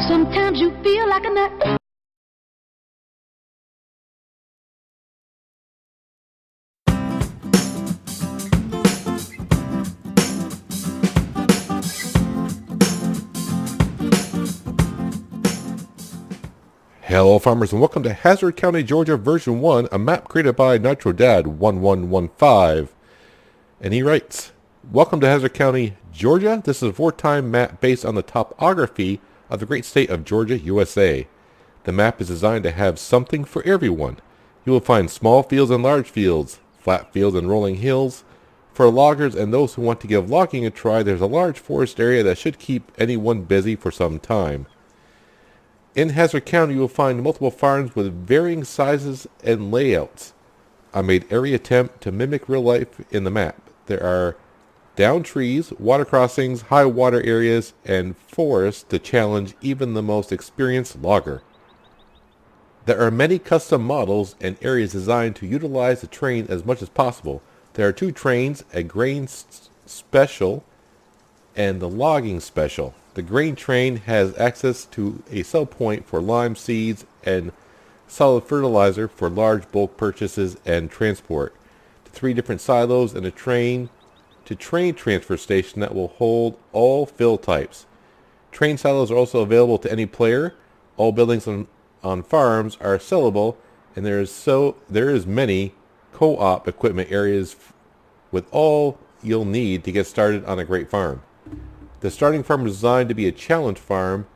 Sometimes you feel like a nut. Hello farmers and welcome to Hazzard County, Georgia version 1, a map created by NitroDad1115. And he writes, welcome to Hazzard County, Georgia. This is a 4-time map based on the topography of the great state of Georgia, USA. The map is designed to have something for everyone. You will find small fields and large fields, flat fields and rolling hills. For loggers and those who want to give logging a try, there's a large forest area that should keep anyone busy for some time. In Hazzard County, you will find multiple farms with varying sizes and layouts. I made every attempt to mimic real life in the map. There are down trees, water crossings, high water areas, and forests to challenge even the most experienced logger. There are many custom models and areas designed to utilize the terrain as much as possible. There are 2 trains, a grain special and the logging special. The grain train has access to a sell point for lime seeds and solid fertilizer for large bulk purchases and transport. To 3 different silos and a train to train transfer station that will hold all fill types. Train silos are also available to any player. All buildings on farms are sellable, and there is many co-op equipment areas with all you'll need to get started on a great farm. The starting farm is designed to be a challenge farm,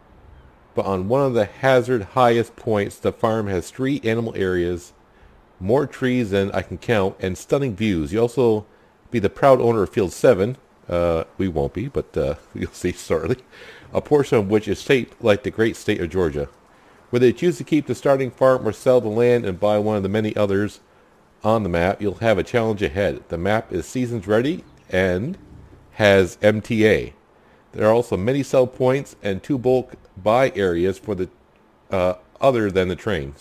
but on one of the Hazzard highest points, the farm has 3 animal areas, more trees than I can count, and stunning views. You'll also be the proud owner of Field 7. We won't be, but you'll see shortly. A portion of which is shaped like the great state of Georgia. Whether you choose to keep the starting farm or sell the land and buy one of the many others on the map, you'll have a challenge ahead. The map is seasons ready and has MTA. There are also many sell points and 2 bulk buy areas for the other than the train.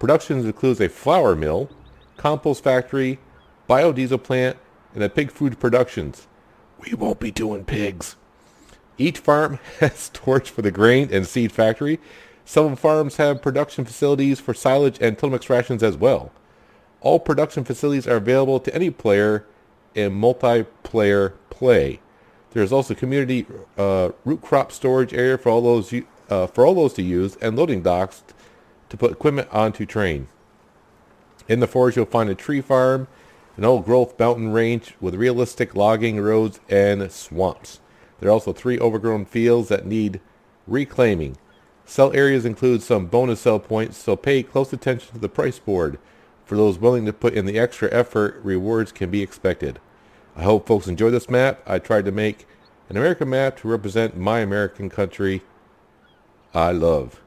Production includes a flour mill, compost factory, biodiesel plant, and a pig food productions. We won't be doing pigs. Each farm has storage for the grain and seed factory. Some farms have production facilities for silage and Tillamook rations as well. All production facilities are available to any player in multiplayer play. There is also community root crop storage area for all those to use, and loading docks to put equipment onto train. In the forest, you'll find a tree farm, an old growth mountain range with realistic logging roads and swamps. There are also 3 overgrown fields that need reclaiming. Sell areas include some bonus sell points, so pay close attention to the price board. For those willing to put in the extra effort, rewards can be expected. I hope folks enjoy this map. I tried to make an American map to represent my American country I love.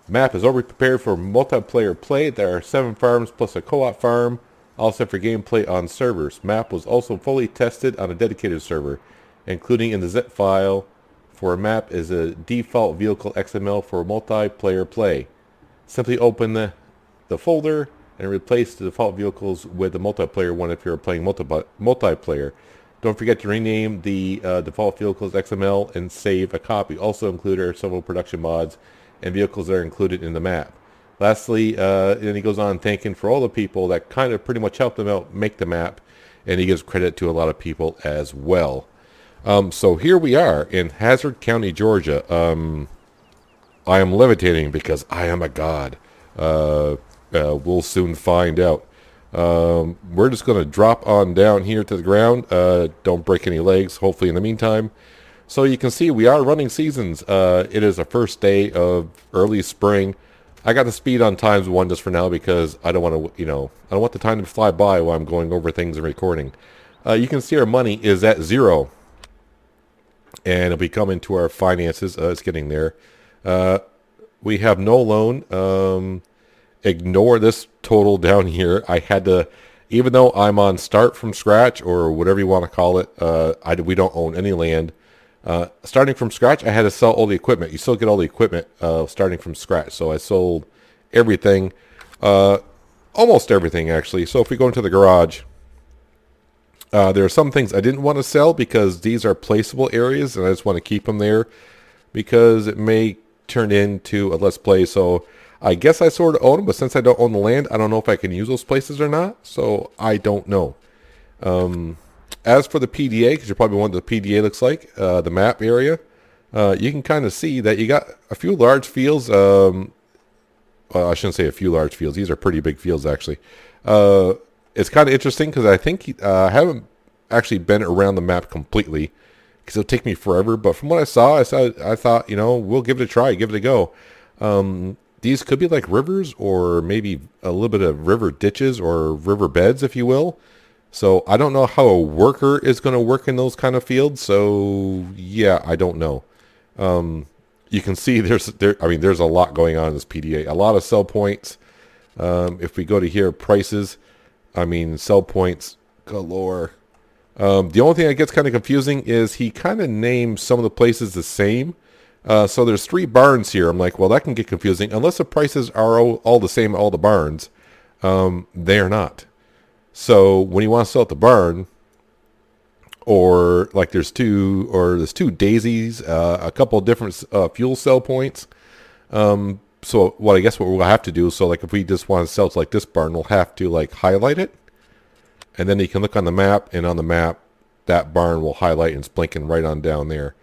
Map is already prepared for multiplayer play. There are 7 farms plus a co-op farm, all set for gameplay on servers. Map was also fully tested on a dedicated server, including in the zip file for a map is a default vehicle XML for multiplayer play. Simply open the folder and replace the default vehicles with the multiplayer one if you're playing multiplayer. Don't forget to rename the default vehicles XML and save a copy. Also included are several production mods and vehicles that are included in the map. Lastly, then he goes on thanking for all the people that kind of pretty much helped him out make the map, and he gives credit to a lot of people as well. So here we are in Hazzard County, Georgia. I am levitating because I am a god. We'll soon find out. We're just going to drop on down here to the ground. Don't break any legs, hopefully, in the meantime. So you can see we are running seasons. It is the first day of early spring. I got the speed on times 1 just for now because I don't want to, I don't want the time to fly by while I'm going over things and recording. You can see our money is at 0. And it'll be coming to our finances. It's getting there. We have no loan. Ignore this total down here. I had to, even though I'm on start from scratch or whatever you want to call it, we don't own any land. Starting from scratch, I had to sell all the equipment. You still get all the equipment starting from scratch. So I sold everything, almost everything actually. So if we go into the garage, there are some things I didn't want to sell because these are placeable areas and I just want to keep them there. because it may turn into a Let's Play. So I guess I sort of own them, but since I don't own the land, I don't know if I can use those places or not. So I don't know. As for the PDA, because you're probably wondering what the PDA looks like, the map area, you can kind of see that you got a few large fields. Well, I shouldn't say a few large fields. These are pretty big fields, actually. It's kind of interesting because I think I haven't actually been around the map completely because it'll take me forever. But from what I saw, I thought, we'll give it a try, give it a go. These could be like rivers or maybe a little bit of river ditches or river beds, if you will. So I don't know how a worker is going to work in those kind of fields. So yeah, I don't know. You can see there's a lot going on in this PDA. A lot of sell points. If we go to here, prices, sell points galore. The only thing that gets kind of confusing is he kind of names some of the places the same. So there's 3 barns here. I'm like, well, that can get confusing. Unless the prices are all the same, all the barns. They are not. So when you want to sell at the barn, or like there's two daisies, a couple of different fuel cell points. So what we'll have to do, so like if we just want to sell to like this barn, we'll have to like highlight it. And then you can look on the map, and on the map, that barn will highlight and it's blinking right on down there.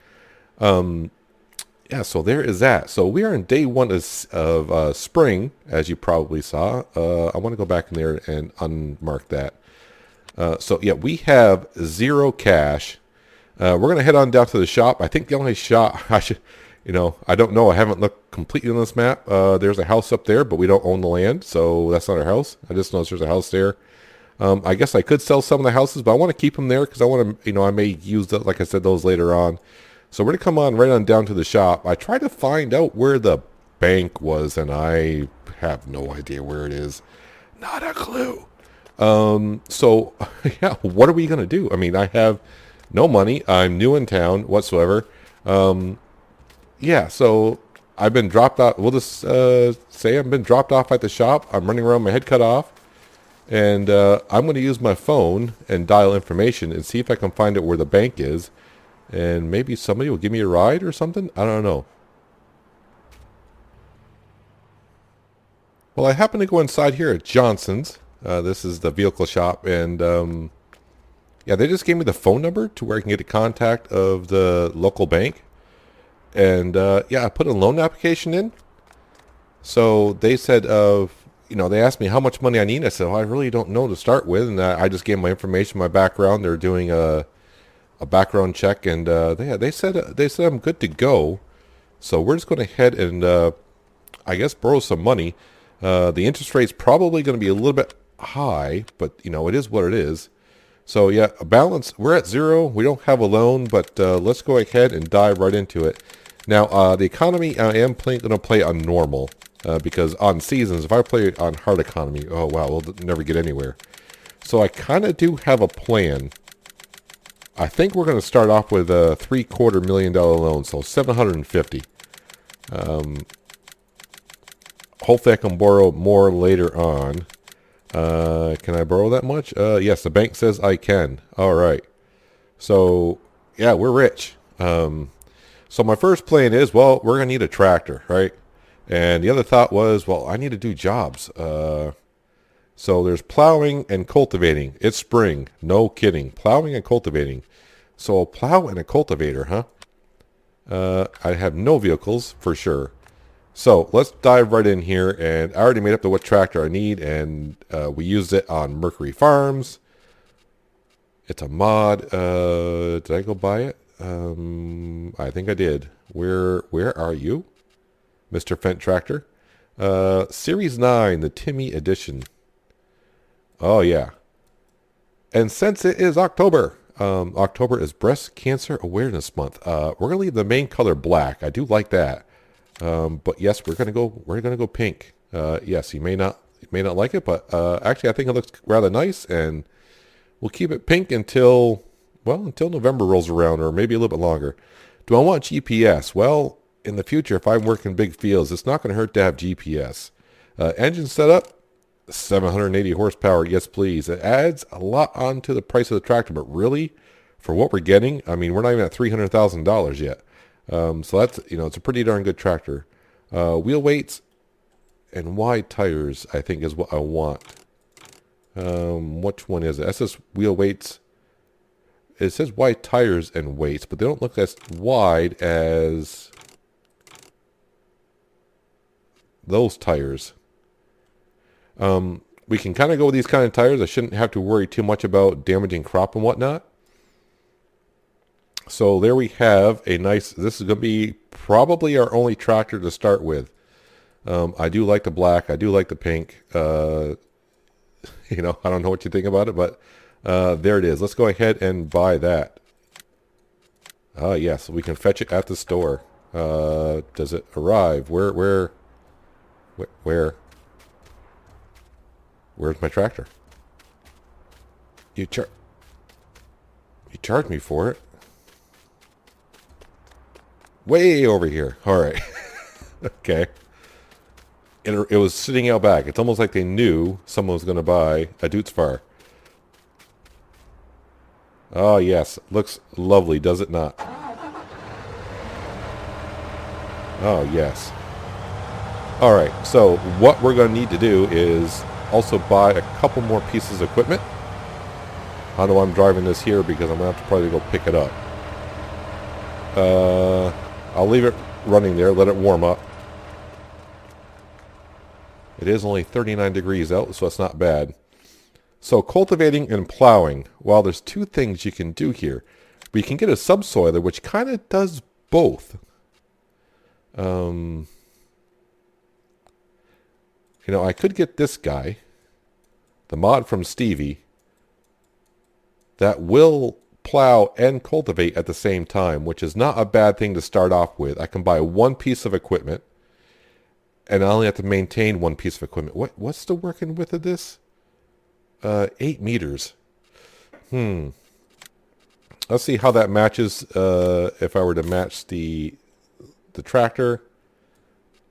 Yeah, so there is that. So we are in day 1 of spring, as you probably saw. I want to go back in there and unmark that. So yeah, we have 0 cash. We're going to head on down to the shop. I think the only shop I don't know. I haven't looked completely on this map. There's a house up there, but we don't own the land, so that's not our house. I just noticed there's a house there. I guess I could sell some of the houses, but I want to keep them there because I want to, I may use, like I said, those later on. So we're going to come on right on down to the shop. I tried to find out where the bank was, and I have no idea where it is. Not a clue. So, yeah, what are we going to do? I have no money. I'm new in town whatsoever. Yeah, so I've been dropped out. We'll just say I've been dropped off at the shop. I'm running around, my head cut off. And I'm going to use my phone and dial information and see if I can find out where the bank is. And maybe somebody will give me a ride or something. I don't know. Well, I happen to go inside here at Johnson's. This is the vehicle shop. And yeah, they just gave me the phone number to where I can get a contact of the local bank. And yeah, I put a loan application in. So they said, they asked me how much money I need. I said, well, I really don't know to start with. And I just gave my information, my background. They're doing a background check, and they said I'm good to go. So we're just going to head and I guess borrow some money. The interest rate's probably going to be a little bit high, but it is what it is. So yeah, a balance. We're at 0. We don't have a loan, but let's go ahead and dive right into it. Now the economy, I am going to play on normal because on seasons, if I play on hard economy, oh wow, we'll never get anywhere. So I kind of do have a plan. I think we're going to start off with a $750,000 loan, so $750. Hopefully I can borrow more later on. Can I borrow that much? Yes, the bank says I can. All right. So, yeah, we're rich. So my first plan is, well, we're going to need a tractor, right? And the other thought was, well, I need to do jobs. So there's plowing and cultivating. It's spring. No kidding. Plowing and cultivating. So a plow and a cultivator, huh? I have no vehicles for sure. So let's dive right in here. And I already made up what tractor I need. And we used it on Mercury Farms. It's a mod. Did I go buy it? I think I did. Where are you? Mr. Fent Tractor. Series 9, the Timmy edition. Oh, yeah. And since it is October, October is Breast Cancer Awareness Month. We're going to leave the main color black. I do like that. But yes, we're going to go pink. Yes, you may not like it, but actually I think it looks rather nice, and we'll keep it pink until November rolls around, or maybe a little bit longer. Do I want GPS? Well, in the future, if I'm working big fields, it's not going to hurt to have GPS. Engine setup. 780 horsepower, yes please. It adds a lot onto the price of the tractor, but really, for what we're getting, we're not even at $300,000 yet. So that's, it's a pretty darn good tractor. Wheel weights and wide tires, I think, is what I want. Which one is it? That says wheel weights. It says wide tires and weights, but they don't look as wide as those tires. We can kind of go with these kind of tires. I shouldn't have to worry too much about damaging crop and whatnot. So there we have a nice, this is going to be probably our only tractor to start with. I do like the black. I do like the pink. I don't know what you think about it, but there it is. Let's go ahead and buy that. Yes, we can fetch it at the store. Does it arrive? Where's my tractor? You charged me for it. Way over here. All right. Okay. It was sitting out back. It's almost like they knew someone was going to buy a Dutes Far. Oh, yes. Looks lovely, does it not? Oh, yes. All right. So what we're going to need to do is also buy a couple more pieces of equipment. I know I'm driving this here because I'm going to have to probably go pick it up. I'll leave it running there, let it warm up. It is only 39 degrees out, so it's not bad. So cultivating and plowing. Well, there's two things you can do here. We can get a subsoiler, which kind of does both. I could get this guy, the mod from Stevie, that will plow and cultivate at the same time, which is not a bad thing to start off with. I can buy one piece of equipment, and I only have to maintain one piece of equipment. What's the working width of this? 8 meters. Let's see how that matches. If I were to match the tractor,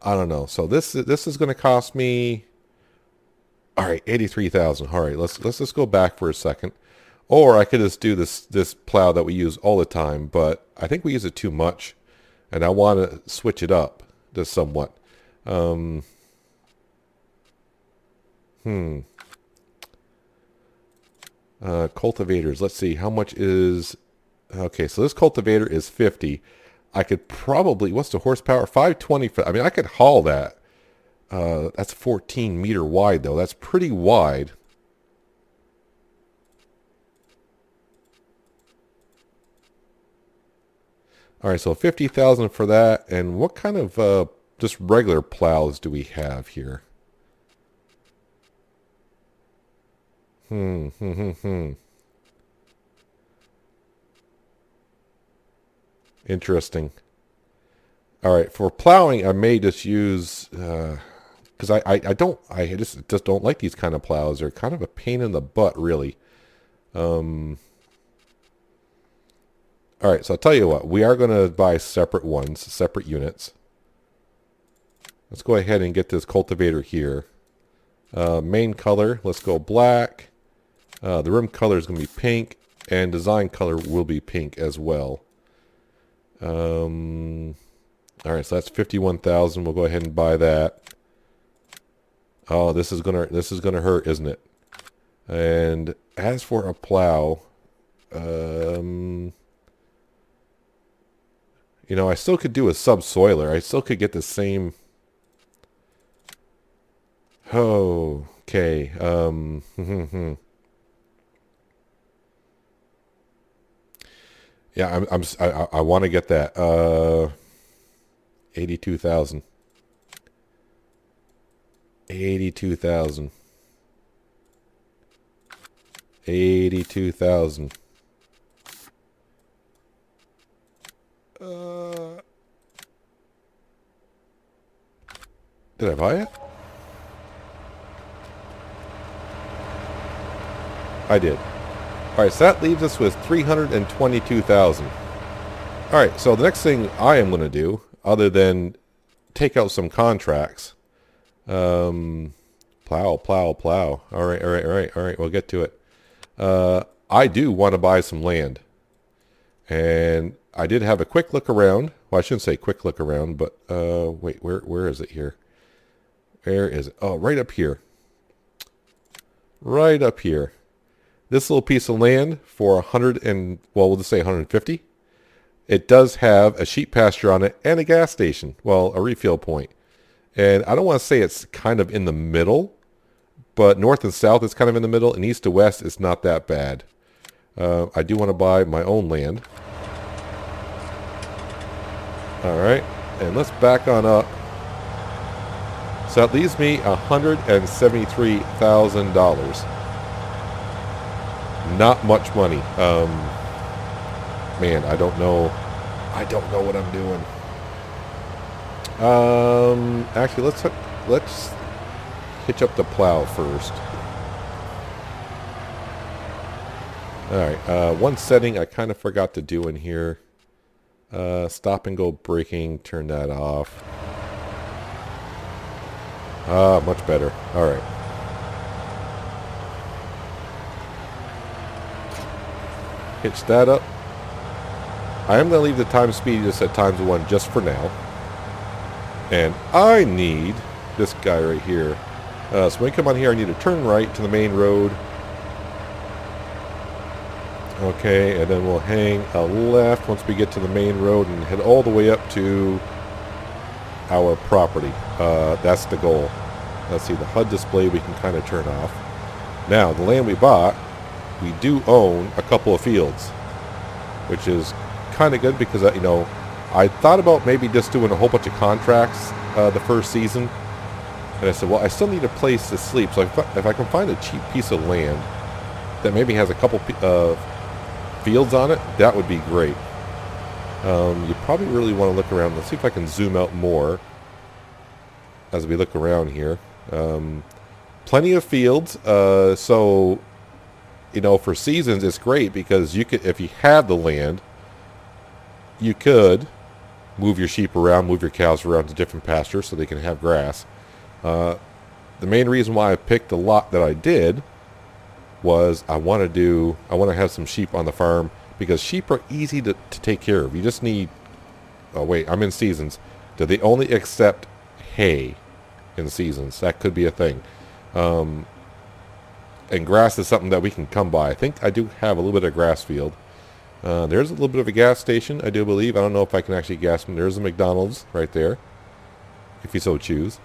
I don't know. So this is going to cost me. All right, 83,000. All right, let's just go back for a second. Or I could just do this plow that we use all the time, but I think we use it too much, and I want to switch it up just somewhat. Cultivators. Let's see, how much is... Okay, so this cultivator is 50. I could probably... What's the horsepower? 520. I could haul that. That's 14 meter wide, though. That's pretty wide. All right, so 50,000 for that. And what kind of just regular plows do we have here? Interesting. All right, for plowing, I may just use because I just don't like these kind of plows. They're kind of a pain in the butt, really. All right, so I'll tell you what. We are going to buy separate ones, separate units. Let's go ahead and get this cultivator here. Main color, let's go black. The rim color is going to be pink, and design color will be pink as well. All right, so that's 51,000. We'll go ahead and buy that. Oh, this is gonna hurt, isn't it? And as for a plow, I still could do a subsoiler. I still could get the same. Oh, okay. Yeah, I want to get that. 82,000. 82,000. 82,000. Did I buy it? I did. Alright, so that leaves us with 322,000. Alright, so the next thing I am going to do, other than take out some contracts, plow. Alright, we'll get to it. I do want to buy some land. And I did have a quick look around. Well, I shouldn't say quick look around, but wait, where is it here? Where is it? Oh, right up here. Right up here. This little piece of land for 100 and, well, we'll just say 150. It does have a sheep pasture on it and a gas station. Well, a refuel point. And I don't want to say it's kind of in the middle, but north and south is kind of in the middle, and east to west is not that bad. I do want to buy my own land. All right, and let's back on up. So that leaves me $173,000. Not much money. Man, I don't know what I'm doing. Actually, let's hitch up the plow first. All right, one setting I kind of forgot to do in here. Stop and go braking, turn that off. Much better. All right. Hitch that up. I am going to leave the time speed just at ×1 just for now. And I need this guy right here. So when we come on here, I need to turn right to the main road. Okay, and then we'll hang a left once we get to the main road and head all the way up to our property. That's the goal. Let's see, the HUD display we can kind of turn off. Now, the land we bought, we do own a couple of fields, which is kind of good because, you know, I thought about maybe just doing a whole bunch of contracts the first season. And I said, well, I still need a place to sleep. So if I can find a cheap piece of land that maybe has a couple fields on it, that would be great. You probably really want to look around. Let's see if I can zoom out more as we look around here. Plenty of fields. So, you know, for seasons, it's great because you could, if you have the land, you could move your sheep around, move your cows around to different pastures so they can have grass. The main reason why I picked the lot that I did was I want to have some sheep on the farm because sheep are easy to take care of. You just need, oh wait, I'm in seasons. Do they only accept hay in seasons? That could be a thing. And grass is something that we can come by. I think I do have a little bit of grass field. There's a little bit of a gas station, I do believe. I don't know if I can actually gas them. There's a McDonald's right there, if you so choose.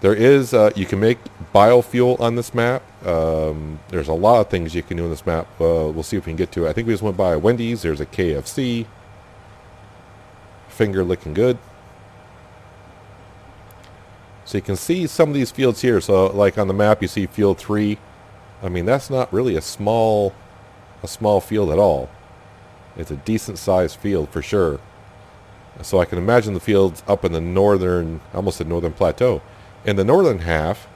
There is, you can make biofuel on this map. There's a lot of things you can do on this map. We'll see if we can get to it. I think we just went by a Wendy's. There's a KFC. Finger licking good. So you can see some of these fields here. So like on the map, you see field 3. I mean, that's not really a small field at all. It's a decent sized field for sure. So I can imagine the fields up in the northern, almost the northern plateau. In the northern half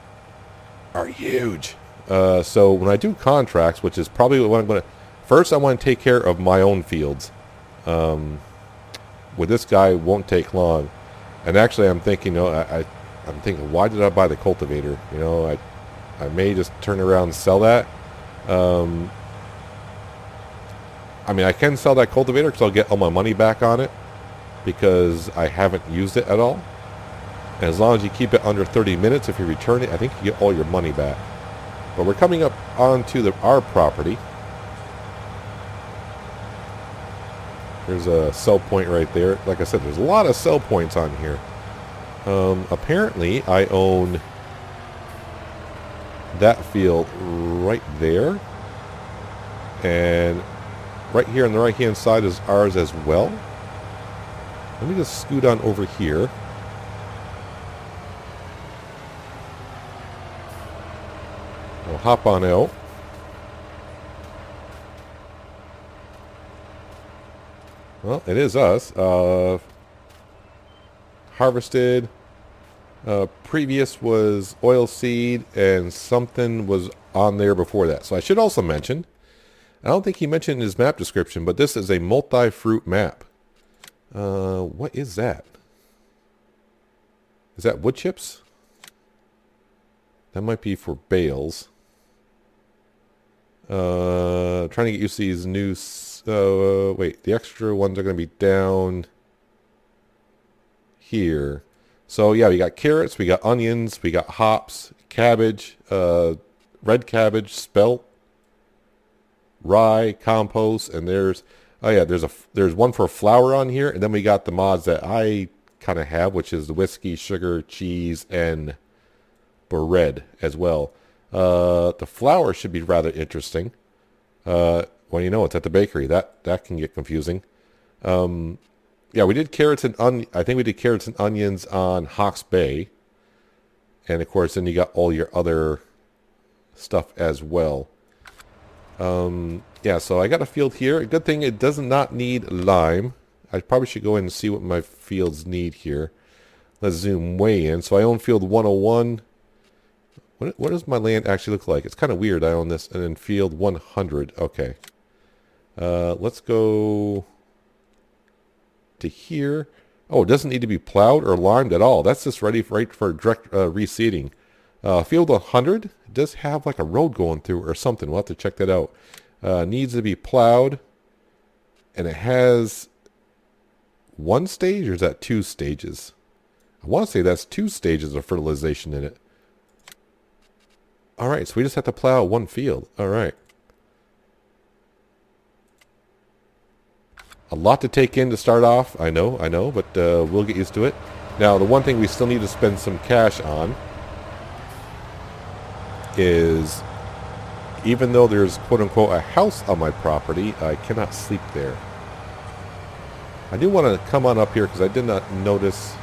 are huge. So when I do contracts, which is probably what I'm going to... First, I want to take care of my own fields. With this guy, it won't take long. And actually, I'm thinking, you know, I'm thinking, why did I buy the cultivator? You know, I may just turn around and sell that. I mean, I can sell that cultivator because I'll get all my money back on it because I haven't used it at all. And as long as you keep it under 30 minutes, if you return it, I think you get all your money back. But we're coming up onto our property. There's a sell point right there. Like I said, there's a lot of sell points on here. Apparently, I own that field right there. And right here on the right-hand side is ours as well. Let me just scoot on over here. We'll hop on out. Well, it is us. Harvested. Previous was oil seed, and something was on there before that. So I should also mention, I don't think he mentioned in his map description, but this is a multi-fruit map. What is that? Is that wood chips? That might be for bales. Trying to get used to these new wait, the extra ones are going to be down here. So yeah, we got carrots, we got onions, we got hops, cabbage, red cabbage, spelt, rye, compost, and there's there's one for flour on here, and then we got the mods that I kind of have, which is the whiskey, sugar, cheese, and bread as well. The flour should be rather interesting. Well, you know, it's at the bakery. That can get confusing. Yeah, we did carrots and I think we did carrots and onions on Hawke's Bay, and of course, then you got all your other stuff as well. Yeah, so I got a field here. A good thing it does not need lime. I probably should go in and see what my fields need here. Let's zoom way in. So I own field 101. What does my land actually look like? It's kind of weird. I own this. And then field 100. Okay. Let's go to here. Oh, it doesn't need to be plowed or limed at all. That's just ready for direct reseeding. Field 100 does have like a road going through or something. We'll have to check that out. Needs to be plowed. And it has one stage, or is that 2 stages? I want to say that's 2 stages of fertilization in it. All right, so we just have to plow 1 field. All right. A lot to take in to start off. I know, but we'll get used to it. Now, the one thing we still need to spend some cash on is, even though there's quote-unquote a house on my property, I cannot sleep there. I do want to come on up here because I did not notice.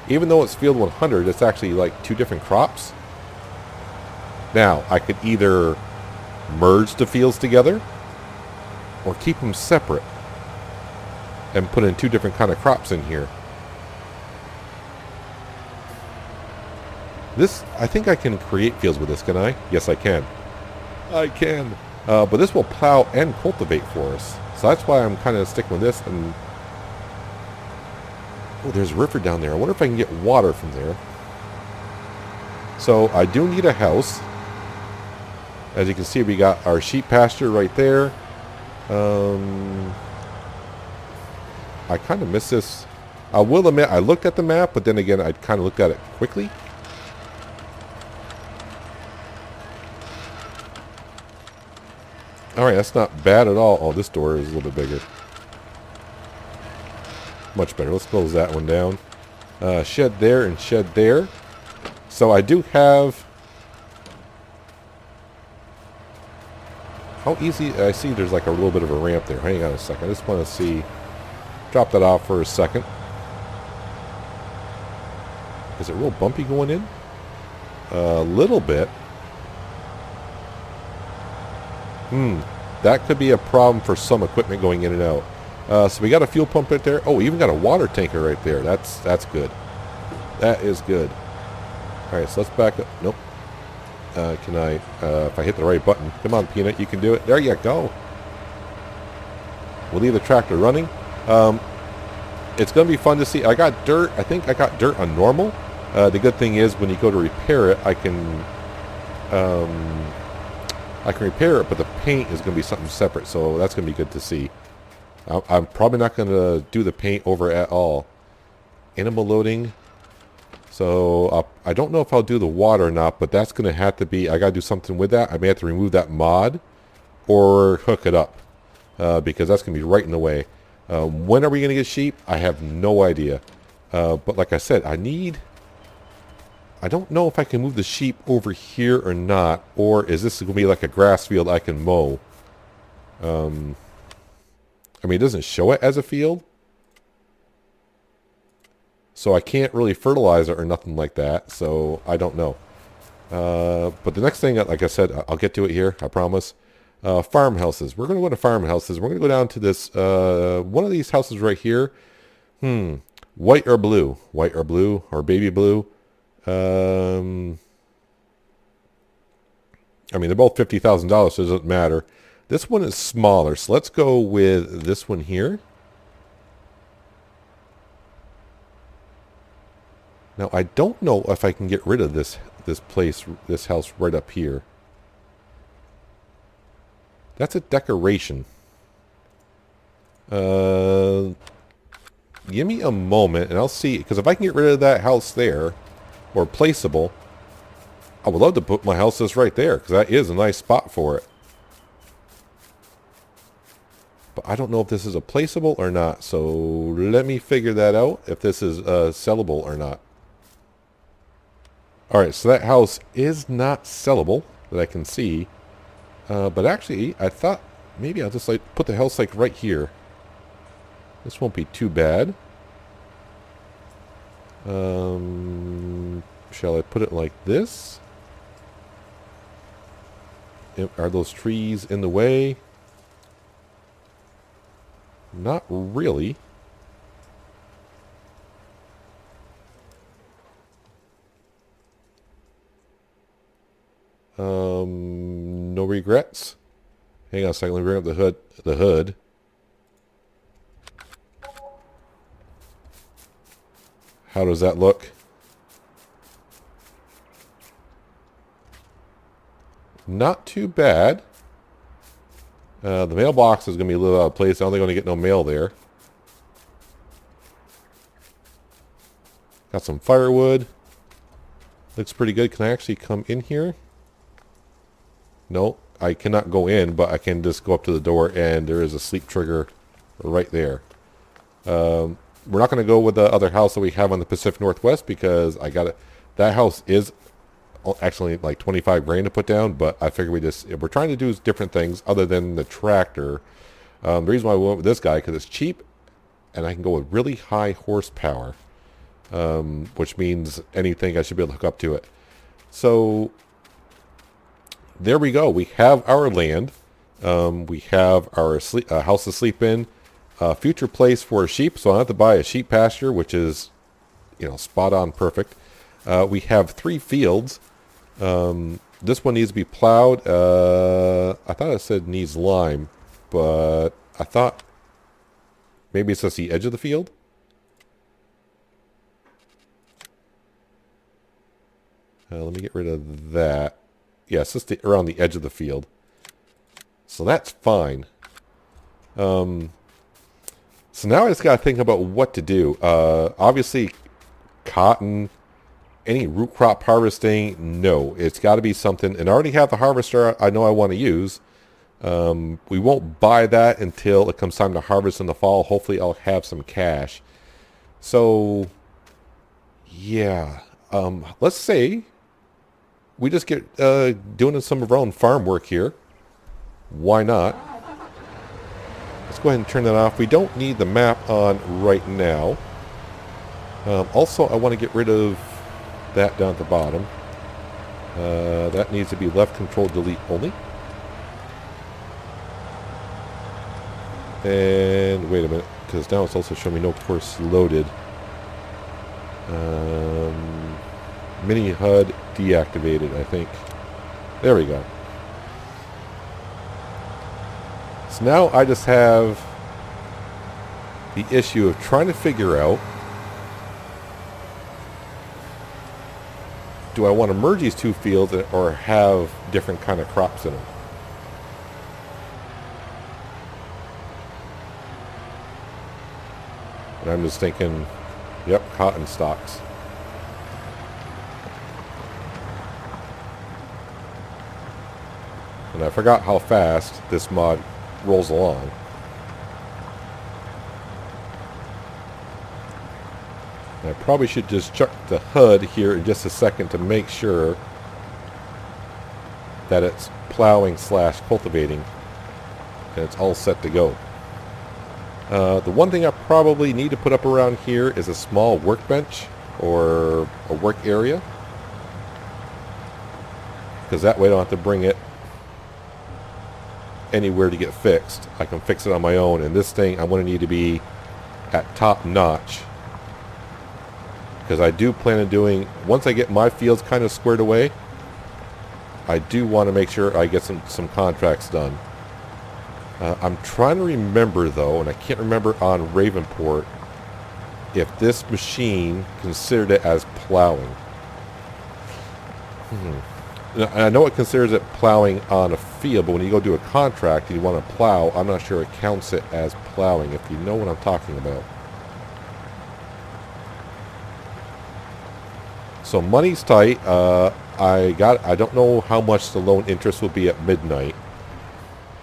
Even though it's field 100, it's actually like 2 different crops. Now, I could either merge the fields together or keep them separate and put in 2 different kind of crops in here. This, I think I can create fields with this, can I? Yes, I can. I can. But this will plow and cultivate for us. So that's why I'm kind of sticking with this. And oh, there's a river down there. I wonder if I can get water from there. So I do need a house. As you can see, we got our sheep pasture right there. I kind of miss this. I will admit, I looked at the map, but then again, I kind of looked at it quickly. Alright, that's not bad at all. Oh, this door is a little bit bigger. Much better. Let's close that one down. Shed there and shed there. So I do have... How easy... I see there's like a little bit of a ramp there. Hang on a second. I just want to see... Drop that off for a second. Is it real bumpy going in? A little bit. That could be a problem for some equipment going in and out. So we got a fuel pump right there. Oh, we even got a water tanker right there. That's good. That is good. All right, so let's back up. Nope. Can I, if I hit the right button? Come on, Peanut, you can do it. There you go. We'll leave the tractor running. It's going to be fun to see. I got dirt. I think I got dirt on normal. The good thing is when you go to repair it, I can repair it, but the paint is going to be something separate, so that's going to be good to see. I'm probably not going to do the paint over at all. Animal loading. So I don't know if I'll do the water or not, but that's going to have to be, I got to do something with that. I may have to remove that mod or hook it up because that's going to be right in the way. When are we going to get sheep? I have no idea. But like I said, I don't know if I can move the sheep over here or not, or is this going to be like a grass field I can mow? I mean, it doesn't show it as a field, so I can't really fertilize it or nothing like that, so I don't know. But the next thing, like I said, I'll get to it here, I promise. Farmhouses. We're going to go to farmhouses. We're going to go down to this, one of these houses right here. White or blue? White or blue or baby blue? I mean, they're both $50,000, so it doesn't matter. This one is smaller, so let's go with this one here. Now, I don't know if I can get rid of this house right up here. That's a decoration. Give me a moment and I'll see. Because if I can get rid of that house there, or placeable, I would love to put my house just right there. Because that is a nice spot for it. But I don't know if this is a placeable or not. So let me figure that out. If this is sellable or not. Alright, so that house is not sellable that I can see. But actually, I thought maybe I'll just like put the house like right here. This won't be too bad. Shall I put it like this? Are those trees in the way? Not really. No regrets. Hang on a second, let me bring up the hood. How does that look? Not too bad. The mailbox is going to be a little out of place. I don't think I'm going to get no mail there. Got some firewood. Looks pretty good. Can I actually come in here? No, I cannot go in, but I can just go up to the door and there is a sleep trigger right there. We're not going to go with the other house that we have on the Pacific Northwest because I got it. That house is actually like 25 grand to put down, but I figure we're trying to do different things other than the tractor. The reason why we went with this guy because it's cheap and I can go with really high horsepower, which means anything I should be able to hook up to it. So there we go. We have our land. We have our house to sleep in. Future place for a sheep, so I have to buy a sheep pasture, which is, spot on perfect. We have 3 fields. This one needs to be plowed. I thought it said needs lime, but I thought maybe it's just the edge of the field. Let me get rid of that. Yeah, it's just around the edge of the field. So that's fine. So now I just got to think about what to do. Obviously, cotton, any root crop harvesting, no. It's got to be something. And I already have the harvester I know I want to use. We won't buy that until it comes time to harvest in the fall. Hopefully, I'll have some cash. So, yeah. Let's say we just get doing some of our own farm work here. Why not? Let's go ahead and turn that off. We don't need the map on right now. Also, I want to get rid of that down at the bottom. That needs to be left control delete only. And wait a minute, because now it's also showing me no course loaded. Mini HUD deactivated, I think. There we go. So now I just have the issue of trying to figure out, do I want to merge these 2 fields or have different kind of crops in them? And I'm just thinking, yep, cotton stalks. And I forgot how fast this mod rolls along. And I probably should just check the HUD here in just a second to make sure that it's plowing / cultivating and it's all set to go. The one thing I probably need to put up around here is a small workbench or a work area, because that way I don't have to bring it anywhere to get fixed. I can fix it on my own, and this thing I'm going to need to be at top notch, because I do plan on doing, once I get my fields kind of squared away, I do want to make sure I get some contracts done. I'm trying to remember though, and I can't remember on Ravenport if this machine considered it as plowing. I know it considers it plowing on a field, but when you go do a contract and you want to plow, I'm not sure it counts it as plowing, if you know what I'm talking about. So money's tight. I don't know how much the loan interest will be at midnight.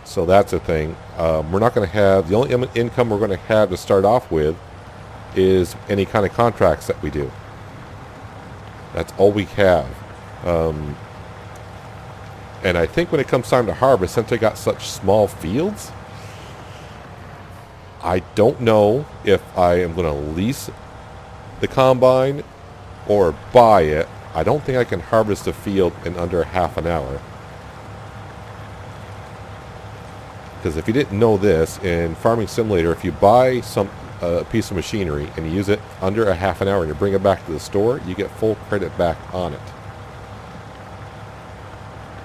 So that's a thing. We're not going to have, the only income we're going to have to start off with is any kind of contracts that we do. That's all we have. And I think when it comes time to harvest, since I got such small fields, I don't know if I am going to lease the combine or buy it. I don't think I can harvest a field in under half an hour. Because if you didn't know this, in Farming Simulator, if you buy a piece of machinery and you use it under a half an hour and you bring it back to the store, you get full credit back on it.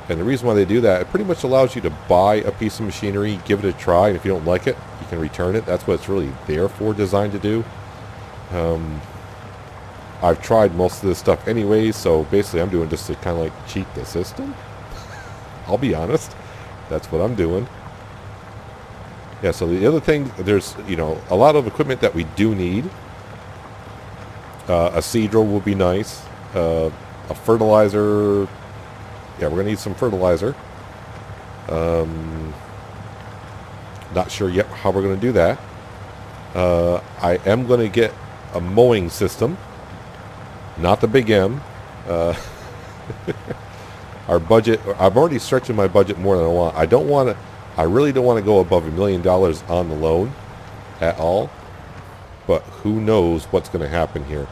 And the reason why they do that, it pretty much allows you to buy a piece of machinery, give it a try, and if you don't like it, you can return it. That's what it's really there for, designed to do. I've tried most of this stuff anyways, so basically I'm doing just to kind of like cheat the system. I'll be honest. That's what I'm doing. Yeah, so the other thing, there's, a lot of equipment that we do need. A seedrill will be nice. A fertilizer. Yeah, we're going to need some fertilizer. Not sure yet how we're going to do that. I am going to get a mowing system. Not the big M. Our budget, I'm already stretching my budget more than I want. I really don't want to go above $1 million on the loan at all. But who knows what's going to happen here.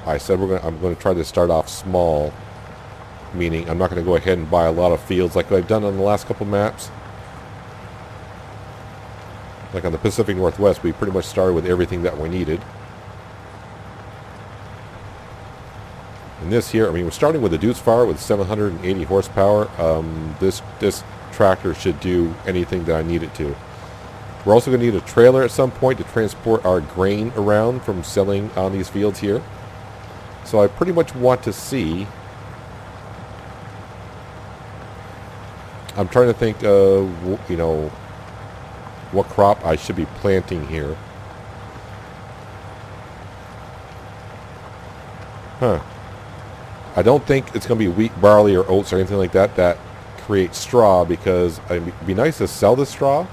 I said I'm going to try to start off small. Meaning I'm not going to go ahead and buy a lot of fields like I've done on the last couple maps. Like on the Pacific Northwest, we pretty much started with everything that we needed. And this here, we're starting with a Deuce Fire with 780 horsepower. This tractor should do anything that I need it to. We're also going to need a trailer at some point to transport our grain around from selling on these fields here. So I pretty much want to see... I'm trying to think, what crop I should be planting here. I don't think it's going to be wheat, barley, or oats or anything like that that creates straw, because it'd be nice to sell the straw.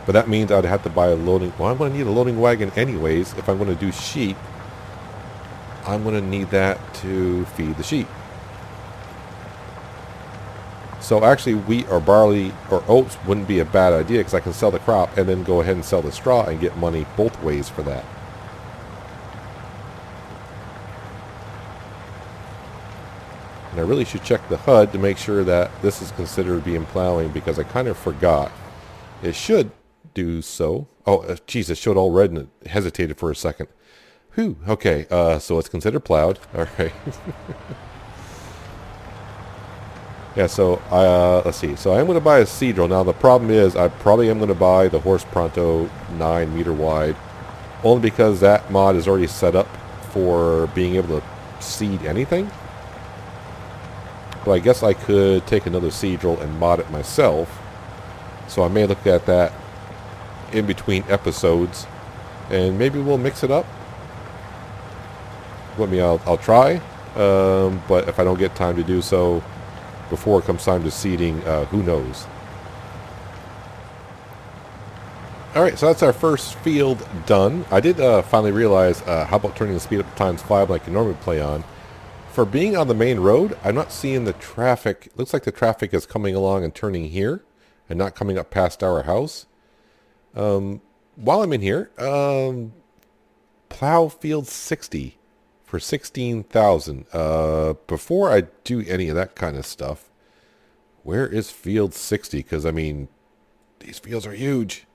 But that means I'd have to buy a loading... Well, I'm going to need a loading wagon anyways. If I'm going to do sheep, I'm going to need that to feed the sheep. So actually wheat or barley or oats wouldn't be a bad idea, because I can sell the crop and then go ahead and sell the straw and get money both ways for that. And I really should check the HUD to make sure that this is considered being plowing, because I kind of forgot. It should do so. Oh, geez, it showed all red and it hesitated for a second. Whew, okay, so it's considered plowed. All right. Yeah, so let's see. So I'm going to buy a seedrill. Now the problem is I probably am going to buy the Horse Pronto 9 meter wide, only because that mod is already set up for being able to seed anything. But I guess I could take another seedrill and mod it myself. So I may look at that in between episodes, and maybe we'll mix it up. I'll try, but if I don't get time to do so before it comes time to seeding, who knows. Alright, so that's our first field done. I did finally realize, how about turning the speed up to ×5 like you normally play on. For being on the main road, I'm not seeing the traffic. Looks like the traffic is coming along and turning here, and not coming up past our house. While I'm in here, plow field 60 for 16,000. Before I do any of that kind of stuff, where is field 60? Because these fields are huge.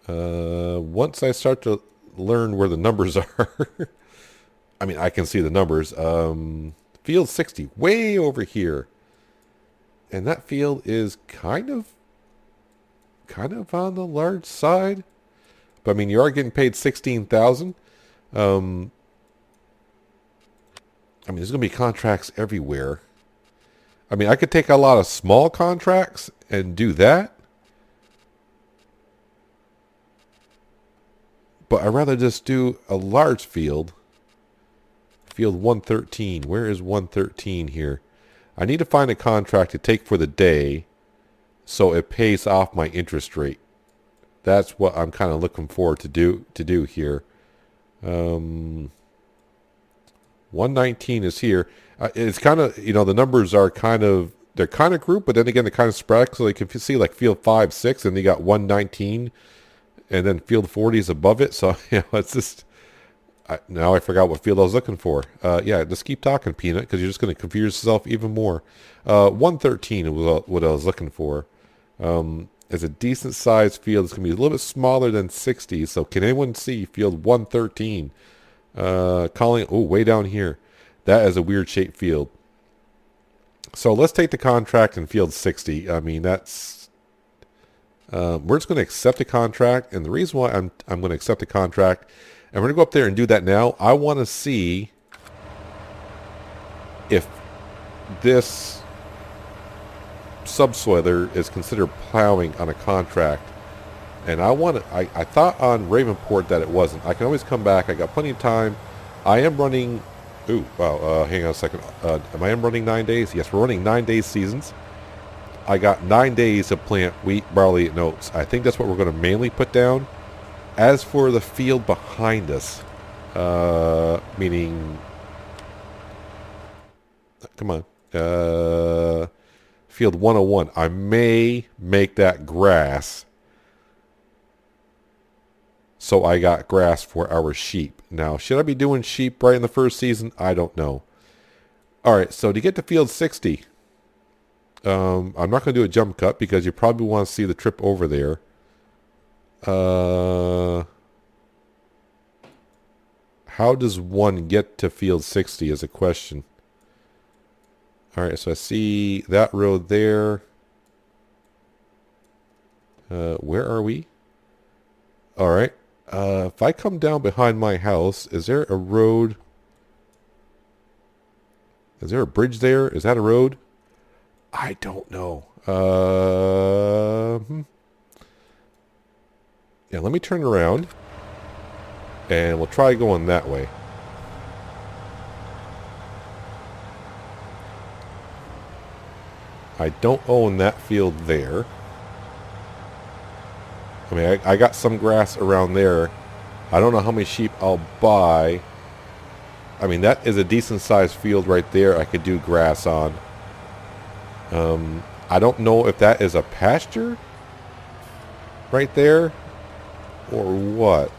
Once I start to learn where the numbers are, I can see the numbers. Field 60, way over here. And that field is kind of on the large side. But you are getting paid 16,000. I mean, there's going to be contracts everywhere. I mean, I could take a lot of small contracts and do that. But I'd rather just do a large field. Field 113. Where is 113 here? I need to find a contract to take for the day so it pays off my interest rate. That's what I'm kind of looking forward to do here. 119 is here. It's kind of, the numbers are they're kind of grouped, but then again, they're kind of spread. So you can see like field 5, 6, and you got 119, and then field 40 is above it. So, it's just, now I forgot what field I was looking for. Yeah, just keep talking, Peanut, because you're just going to confuse yourself even more. 113 was what I was looking for. It's a decent sized field. It's going to be a little bit smaller than 60. So can anyone see field 113? Calling, way down here. That is a weird shaped field. So let's take the contract in field 60. I mean, that's, we're just going to accept the contract. And the reason why I'm going to accept the contract, and we're going to go up there and do that now. I want to see if this subsoiler is considered plowing on a contract. And I thought on Ravenport that it wasn't. I can always come back. I got plenty of time. I am running, hang on a second. Am I running 9 days? Yes, we're running 9 days seasons. I got 9 days to plant wheat, barley, and oats. I think that's what we're going to mainly put down. As for the field behind us, meaning, come on, field 101, I may make that grass. So I got grass for our sheep. Now, should I be doing sheep right in the first season? I don't know. All right, so to get to field 60, I'm not going to do a jump cut because you probably want to see the trip over there. How does one get to field 60 is a question. All right, so I see that road there. Where are we? All right. If I come down behind my house, is there a road? Is there a bridge there? Is that a road? I don't know. Yeah, let me turn around. And we'll try going that way. I don't own that field there. I mean, I got some grass around there. I don't know how many sheep I'll buy. I mean, that is a decent sized field right there I could do grass on. I don't know if that is a pasture right there or what.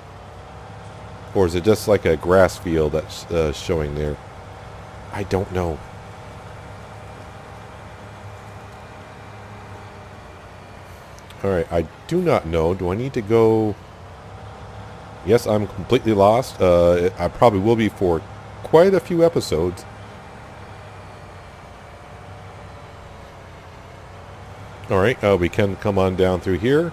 Or is it just like a grass field that's showing there? I don't know. Alright, I do not know. Do I need to go... Yes, I'm completely lost. I probably will be for quite a few episodes. Alright, we can come on down through here.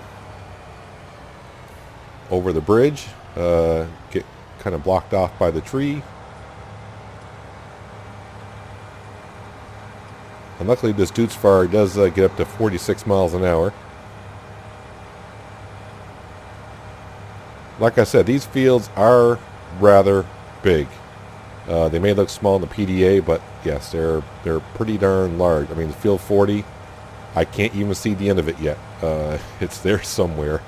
Over the bridge. Get kind of blocked off by the tree. And luckily this Dutes Fire does get up to 46 miles an hour. Like I said, these fields are rather big. They may look small in the PDA, but yes, they're pretty darn large. I mean, the field 40, I can't even see the end of it yet. It's there somewhere.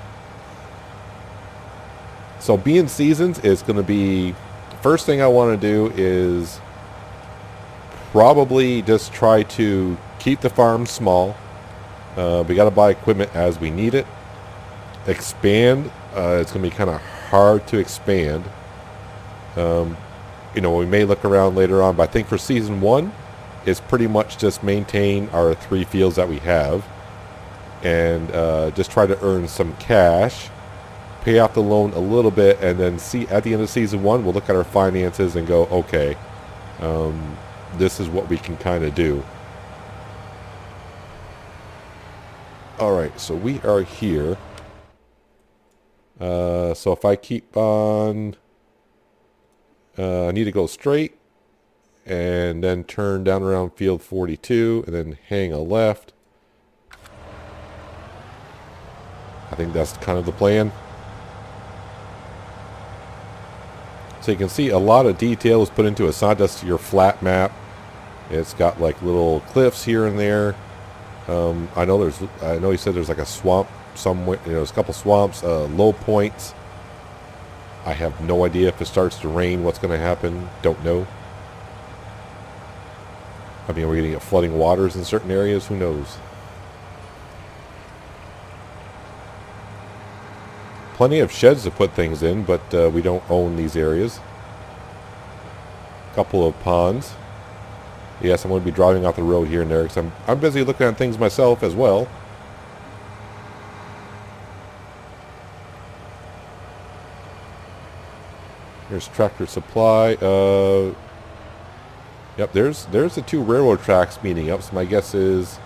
So being seasons is going to be... First thing I want to do is probably just try to keep the farm small. We got to buy equipment as we need it. Expand. It's going to be kind of hard to expand. We may look around later on, but I think for season 1, it's pretty much just maintain our 3 fields that we have. And just try to earn some cash. Pay off the loan a little bit, and then see at the end of season 1, we'll look at our finances and go, okay, this is what we can kind of do. Alright, so we are here. So if I keep on, I need to go straight, and then turn down around field 42 and then hang a left. I think that's kind of the plan. So you can see a lot of detail is put into it. It's not just your flat map. It's got like little cliffs here and there. I know he said there's like a swamp somewhere. You know, there's a couple swamps, low points. I have no idea if it starts to rain, what's going to happen. Don't know. I mean, we're going to get flooding waters in certain areas. Who knows? Plenty of sheds to put things in, but we don't own these areas. Couple of ponds. Yes, I'm going to be driving off the road here and there because I'm busy looking at things myself as well. Here's Tractor Supply. Yep, there's the two railroad tracks meeting up. So my guess is,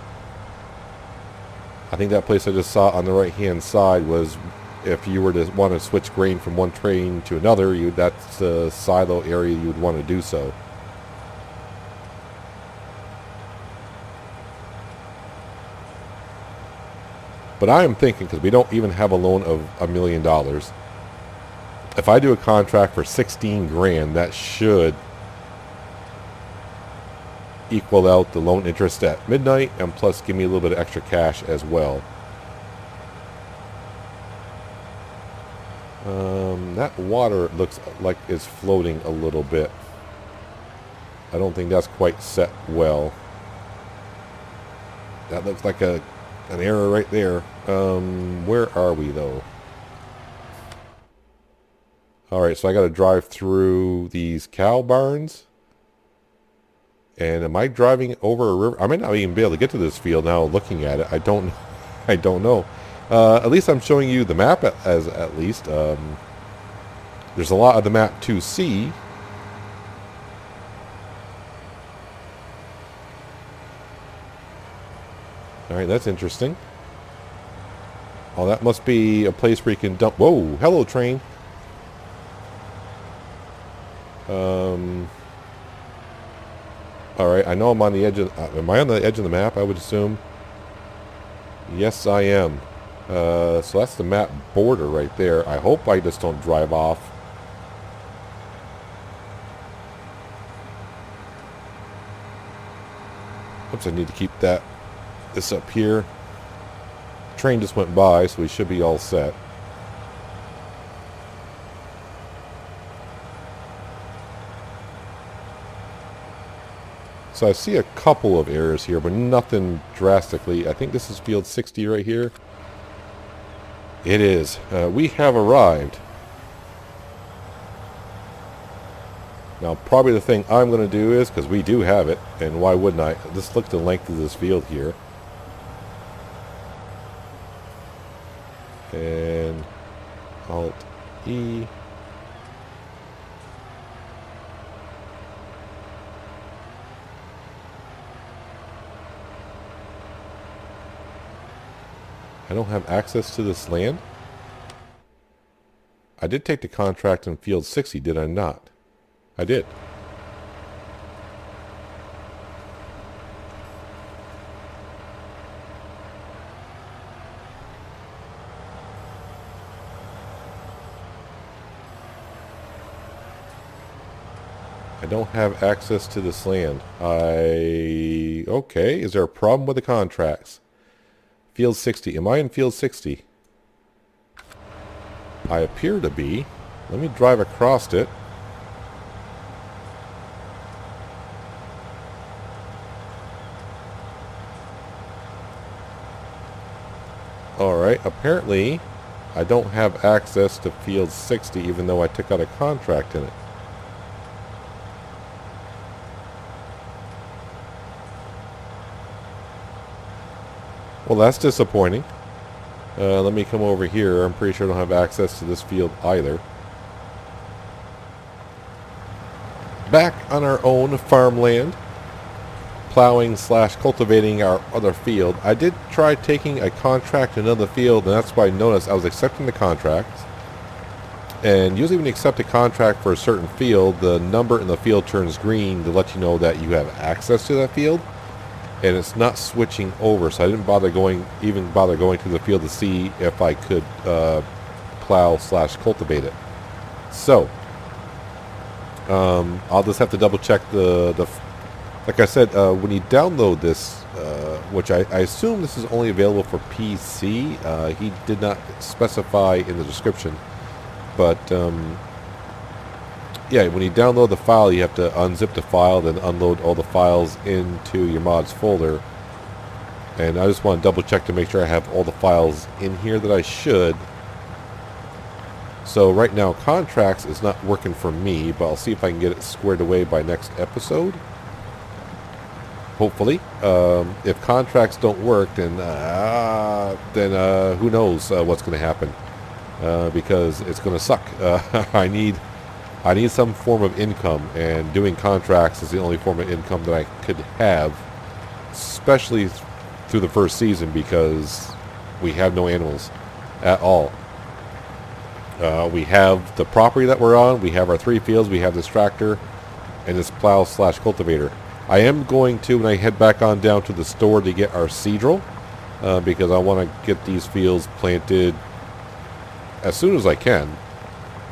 I think that place I just saw on the right hand side was, if you were to want to switch grain from one train to another, that's the silo area you would want to do so. But I am thinking, because we don't even have a loan of $1 million, if I do a contract for 16 grand, that should equal out the loan interest at midnight, and plus give me a little bit of extra cash as well. That water looks like it's floating a little bit. I don't think that's quite set well. That looks like an error right there. Where are we though? Alright, so I got to drive through these cow barns. And am I driving over a river? I might not even be able to get to this field now looking at it. I don't know. At least I'm showing you the map at least. There's a lot of the map to see. Alright, that's interesting. Oh, that must be a place where you can dump... Whoa, hello train. Alright, I know I'm on the edge of... am I on the edge of the map, I would assume? Yes, I am. So that's the map border right there. I hope I just don't drive off. Oops, I need to keep this up here. Train just went by, so we should be all set. So I see a couple of errors here, but nothing drastically. I think this is field 60 right here. It is. We have arrived. Now, probably the thing I'm going to do is, because we do have it, and why wouldn't I? Just look at the length of this field here. And Alt-E. I don't have access to this land. I did take the contract in field 60, did I not? I did. I don't have access to this land. Okay, is there a problem with the contracts? Field 60. Am I in field 60? I appear to be. Let me drive across it. Alright, apparently I don't have access to field 60 even though I took out a contract in it. Well, that's disappointing. Let me come over here. I'm pretty sure I don't have access to this field either. Back on our own farmland, plowing / cultivating our other field. I did try taking a contract in another field, and that's why I noticed I was accepting the contract. And usually when you accept a contract for a certain field, the number in the field turns green to let you know that you have access to that field. And it's not switching over, so I didn't even bother going to the field to see if I could plow/cultivate it. So I'll just have to double check the like I said, when you download this, which I assume this is only available for PC. He did not specify in the description. But, yeah, when you download the file, you have to unzip the file, then unload all the files into your mods folder. And I just want to double check to make sure I have all the files in here that I should. So right now, contracts is not working for me, but I'll see if I can get it squared away by next episode. Hopefully. If contracts don't work, then who knows what's going to happen. Because it's going to suck. I need some form of income, and doing contracts is the only form of income that I could have, especially through the first season, because we have no animals at all. We have the property that we're on, we have our 3 fields, we have this tractor, and this plow/cultivator. I am going to, when I head back on down to the store, to get our seedrill, because I want to get these fields planted as soon as I can.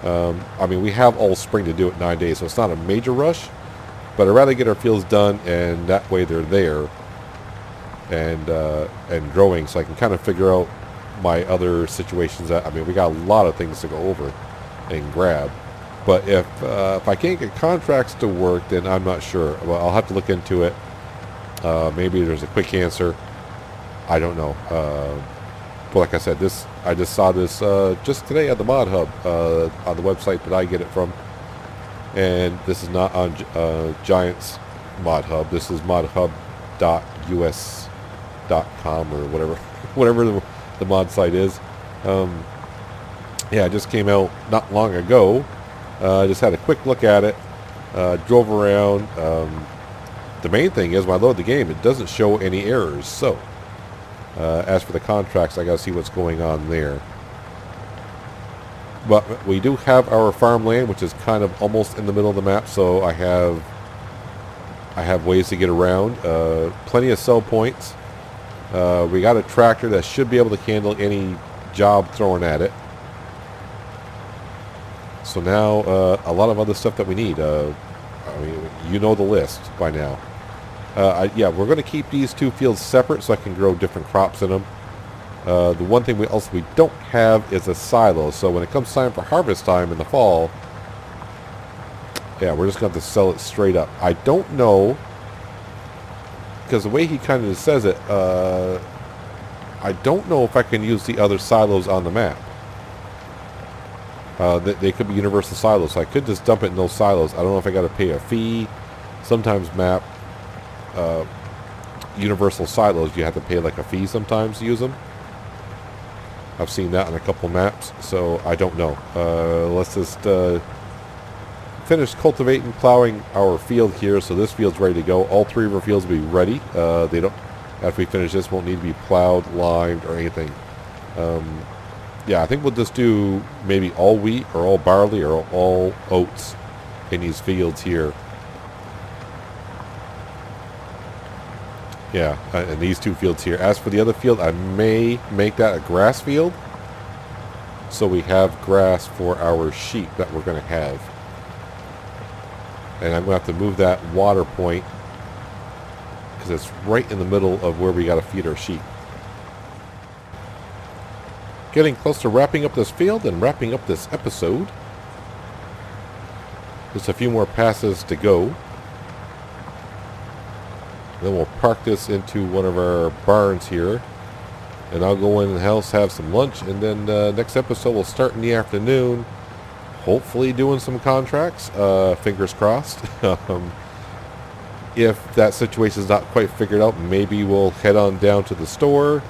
I mean, we have all spring to do it 9 days, so it's not a major rush, but I'd rather get our fields done, and that way they're there and growing, so I can kind of figure out my other situations. I mean, we got a lot of things to go over and grab, but if I can't get contracts to work, then I'm not sure. Well, I'll have to look into it. Maybe there's a quick answer. I don't know. But like I said, I just saw this just today at the Mod Hub on the website that I get it from, and this is not on Giants Mod Hub. This is modhub.us.com or whatever the mod site is. Yeah, it just came out not long ago. I just had a quick look at it, drove around. The main thing is when I load the game, it doesn't show any errors. So as for the contracts, I got to see what's going on there. But we do have our farmland, which is kind of almost in the middle of the map, so I have ways to get around. Plenty of sell points. We got a tractor that should be able to handle any job thrown at it. So now a lot of other stuff that we need. I mean, you know the list by now. Yeah, we're going to keep these 2 fields separate so I can grow different crops in them. The one thing we don't have is a silo. So when it comes time for harvest time in the fall, yeah, we're just going to have to sell it straight up. I don't know, because the way he kind of says it, I don't know if I can use the other silos on the map. They could be universal silos, so I could just dump it in those silos. I don't know if I got to pay a fee. Sometimes map universal silos, you have to pay like a fee sometimes to use them. I've seen that on a couple maps, so I don't know. Let's just finish cultivating, plowing our field here, so this field's ready to go. All 3 of our fields will be ready. They don't, after we finish this, won't need to be plowed, limed, or anything. Yeah, I think we'll just do maybe all wheat or all barley or all oats in these fields here. Yeah, and these 2 fields here. As for the other field, I may make that a grass field, so we have grass for our sheep that we're going to have. And I'm going to have to move that water point because it's right in the middle of where we got to feed our sheep. Getting close to wrapping up this field and wrapping up this episode. Just a few more passes to go. Then we'll park this into one of our barns here. And I'll go in the house, have some lunch, and then next episode will start in the afternoon. Hopefully doing some contracts. Fingers crossed. If that situation is not quite figured out, maybe we'll head on down to the store.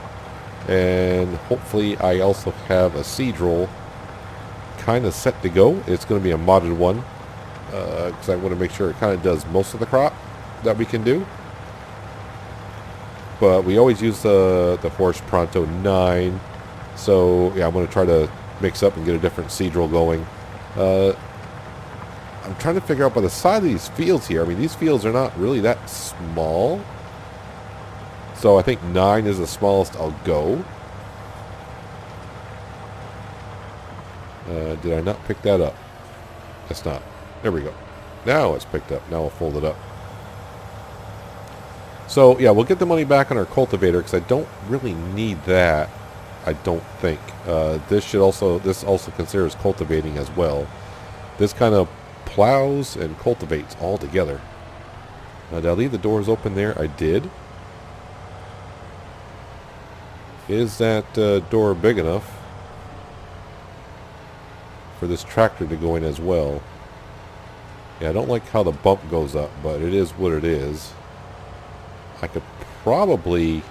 And hopefully I also have a seed roll kind of set to go. It's going to be a modded one. Because I want to make sure it kind of does most of the crop that we can do. But we always use the Horse Pronto 9. So, yeah, I'm going to try to mix up and get a different seed roll going. I'm trying to figure out by the side of these fields here. I mean, these fields are not really that small. So I think 9 is the smallest I'll go. Did I not pick that up? That's not. There we go. Now it's picked up. Now I'll fold it up. So, yeah, we'll get the money back on our cultivator because I don't really need that. I don't think. This also considers cultivating as well. This kind of plows and cultivates all together. Did I leave the doors open there? I did. Is that door big enough for this tractor to go in as well? Yeah, I don't like how the bump goes up, but it is what it is. I could probably...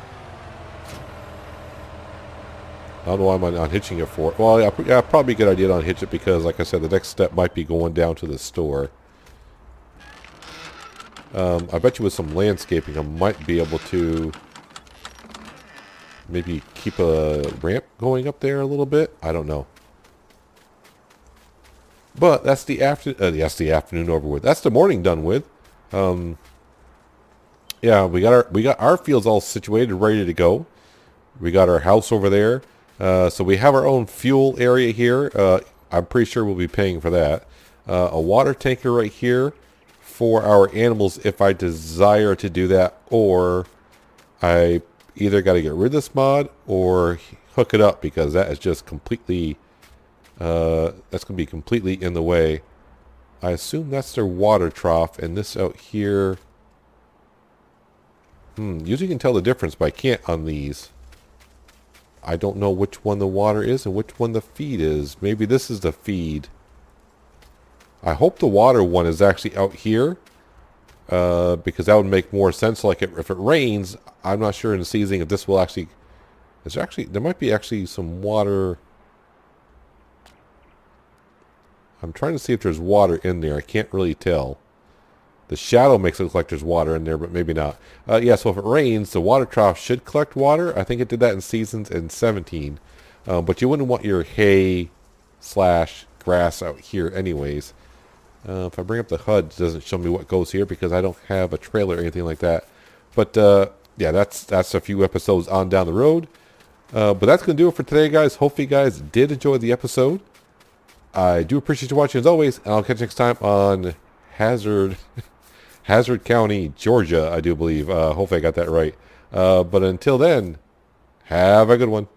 I don't know why I'm not hitching it for it. Well, yeah, probably a good idea to unhitch it because, like I said, the next step might be going down to the store. I bet you with some landscaping I might be able to maybe keep a ramp going up there a little bit. I don't know. But that's the afternoon over with. That's the morning done with. Yeah, we got our fields all situated, ready to go. We got our house over there. So we have our own fuel area here. I'm pretty sure we'll be paying for that. A water tanker right here for our animals if I desire to do that, or I either got to get rid of this mod or hook it up because that is just completely that's going to be completely in the way. I assume that's their water trough, and this out here, usually you can tell the difference, but I can't on these. I don't know which one the water is and which one the feed is. Maybe this is the feed. I hope the water one is actually out here, because that would make more sense. Like if it rains, I'm not sure in the season if this will actually... there might be actually some water... I'm trying to see if there's water in there. I can't really tell. The shadow makes it look like there's water in there, but maybe not. Yeah, so if it rains, the water trough should collect water. I think it did that in seasons in 17. But you wouldn't want your hay / grass out here anyways. If I bring up the HUD, it doesn't show me what goes here because I don't have a trailer or anything like that. But yeah, that's a few episodes on down the road. But that's going to do it for today, guys. Hopefully you guys did enjoy the episode. I do appreciate you watching as always, and I'll catch you next time on Hazzard County, Georgia, I do believe. Hopefully I got that right. But until then, have a good one.